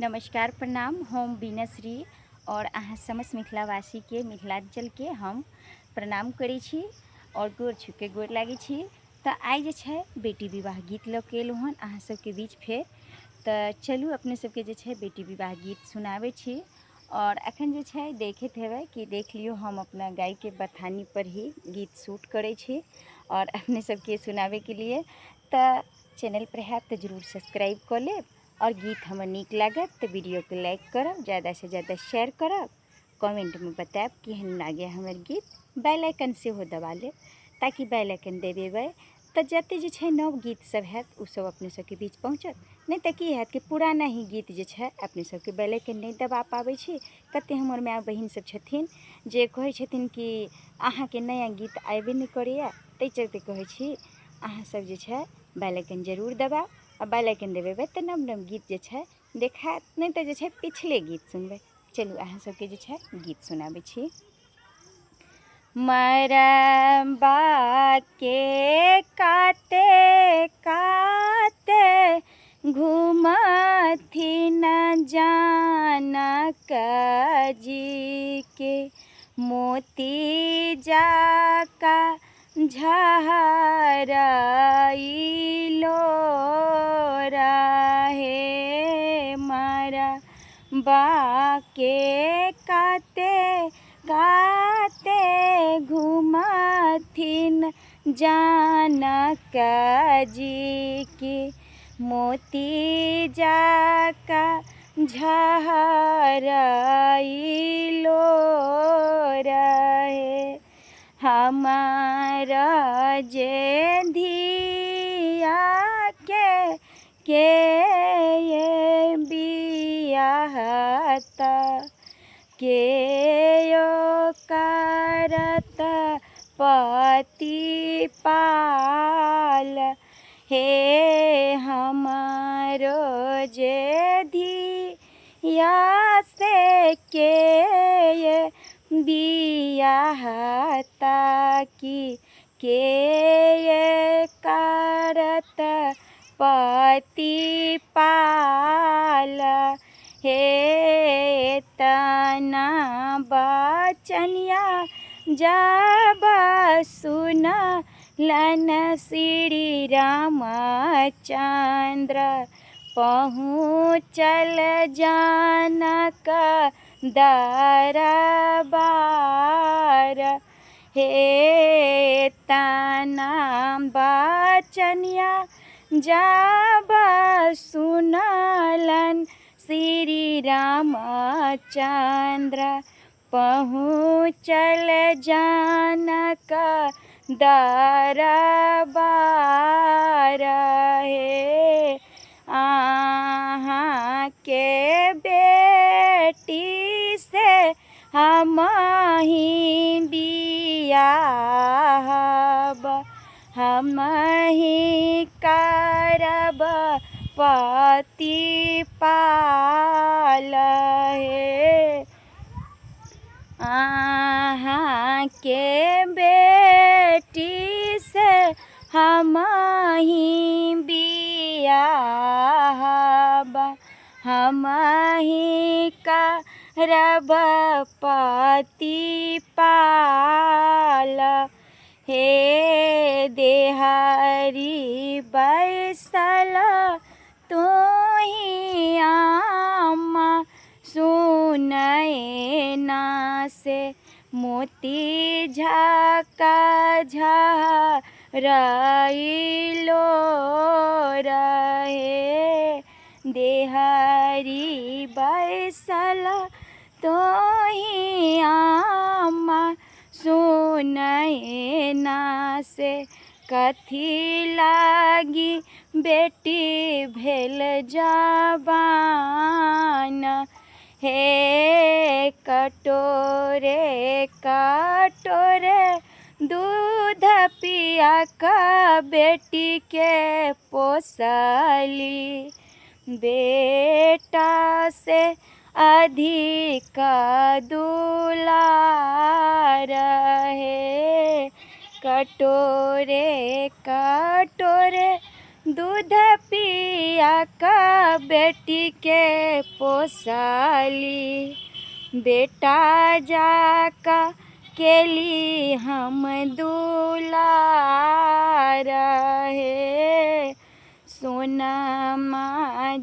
नमस्कार प्रणाम। हम बीनाश्री और अहाँ समस्त मिथिलावासी के मिथिलांचल के हम प्रणाम करै छी और गोर छू के गोर लागै छी। तऽ आइ जे छै बेटी विवाह गीत लऽ के एलहुँ हन अहाँ सबके बीच फेर। तऽ चलू अपने सबके जे छै बेटी विवाह गीत सुनाबै छी। और एखन जे छै देखैत हेबै कि देख लियौ हम अपना गाय के बथानी पर ही गीत शूट करै छी और अपने सबके सुनाबै के लिए। तऽ चैनल पर है तो जरूर सब्सक्राइब कर लेब और गीत हमर नीक लागत तो वीडियो के लाइक करब, ज़्यादा से ज़्यादा शेयर करब, कमेंट में बताएब केहन लागे हमर गीत। बेल आइकन सेहो दबा लेब ताकि बेल आइकन दबेबै तो जते जे छै नव गीत सब हैत उ सब अपने सबके बीच पहुँचत। नहीं तो की हैत कि पुराना ही गीत जे छै अपने सबके बेल आइकन नहीं दबा पाबै छी। कते हमर माय बहिन सब छथिन जे कहै छथिन कि अहाँके नया गीत आबे नहीं करैया, तै चलते कहै छी अहाँ सब जे छै बेल आइकन जरूर दबाएब। आ बेल आइकन दबेबै तऽ नव नव गीत जे छै देखात, नहीं तो जे छै पिछले गीत सुनबै। चलू अहाँ सबके जे छै गीत सुनाबै छी। मरबा के काते काते घूमथिन जानक जी के, मोती जाका झरइलो रहे। मरबा के काते काते घूमथिन जानक जी की, मोती जाका झरइलो रहे। हमार जे धिया के ये बियाहत के यो करत पति पाल। हे हमारो जे धिया से के ये बियाहता की, के ये करत पति पाल। हे तना बचनिया जब सुनलन श्री रामचंद्र, पहुँचल जानक दरबार। हे तना बचनिया जब सुनलन श्री रामचंद्र, पहुँचल जानक दरबार। हे अहाँ के बेटी से हम ही बियाहब, हम ही करब पति पाल। हे अहाँ के बेटी से हम ही बियाहब, हम ही करब पति पाल। हे देहरी बैसल तू ही आमा, सुनए ना से मोती झाका झरइलो रहे। देहरी बैसल तो ही आमा, सुनए ना से कथी लागी बेटी भेल जवान। हे कटोरे कटोरे दूध पिया का बेटी के पोसली, बेटा से अधिक दुलार है। कटोरे कटोरे दूध पिया का बेटी के पोसाली, बेटा जाका केली हम दुलार हे। सोनमा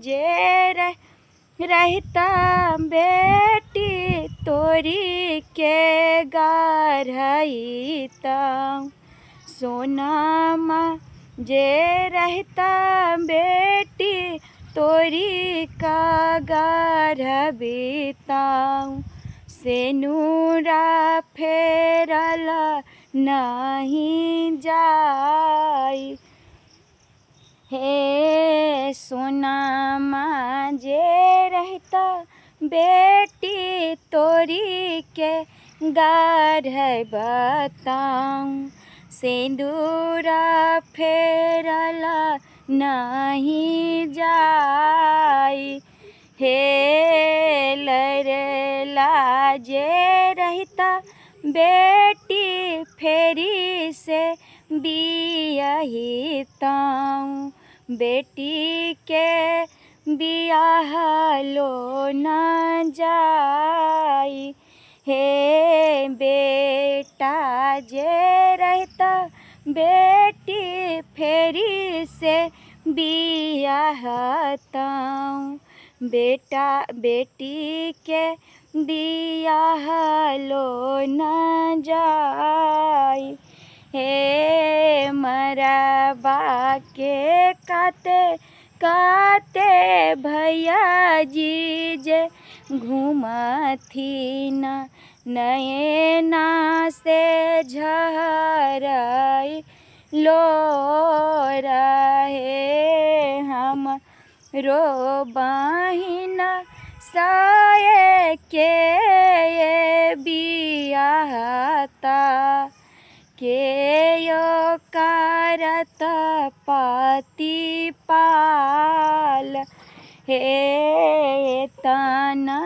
जे रहता बेटी तोरी के गारहिता, सोनमा जे रहता बेटी तोरी का गारबिता, सेनुरा फेरल नहीं जाई हे। सोनमा जे रहता बेटी तोरी के गारबता, सिंदूरा फेरल नहीं जाई हे। लरला जे रहता बेटी फेरी से बियाहिता, बेटी के बियाह लो न जाई हे। बेटा जे रहता बेटी फेरी से बियाहता, बेटा बेटी के बियाह लो न जाई हे। मरबा के काते काते भैया जी जे घूमथिन, नैना से झरई लो रहे। हम रो बहिन साये के बियाहता, के यो करत पति पाल हे। तना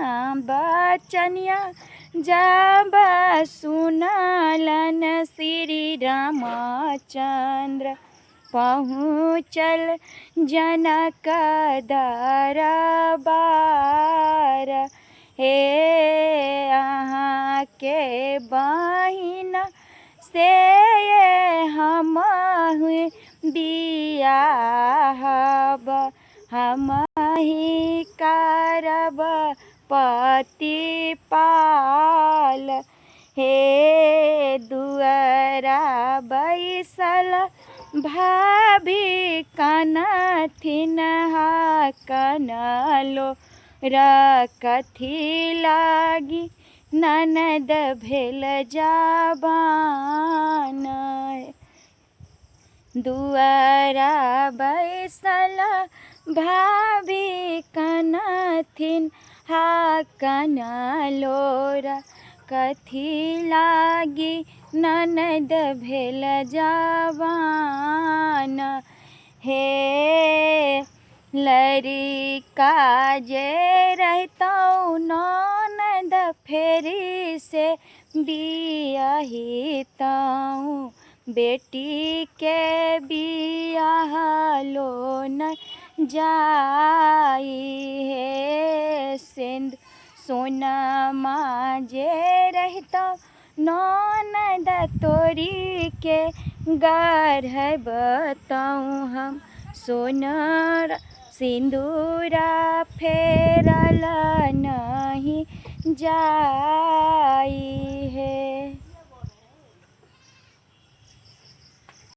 बचनिया जब सुनलन श्री रामचंद्र, पहुँचल जनक दरबार हे। अहाँ के बहिन से हम बियाहब, हम ही करब पति पाल हे। दुअरा बैसल भाभी कनथिन हा कनलो रकथी लागी, ननद भेल जाबान। दुआरा बैसल भाभी कनथिन हा कनलोरा, कथी लागी ननद भेल जाबान हे। लड़िका जे रहतौ ननद फेरी से बियाहितौ, बेटी के बियाह लो न जाई हे। सिंध सोनमा जे रहतौ ननद तोरी के गारबतौ, हम सोनर सिंदूरा फेरल नहीं जाई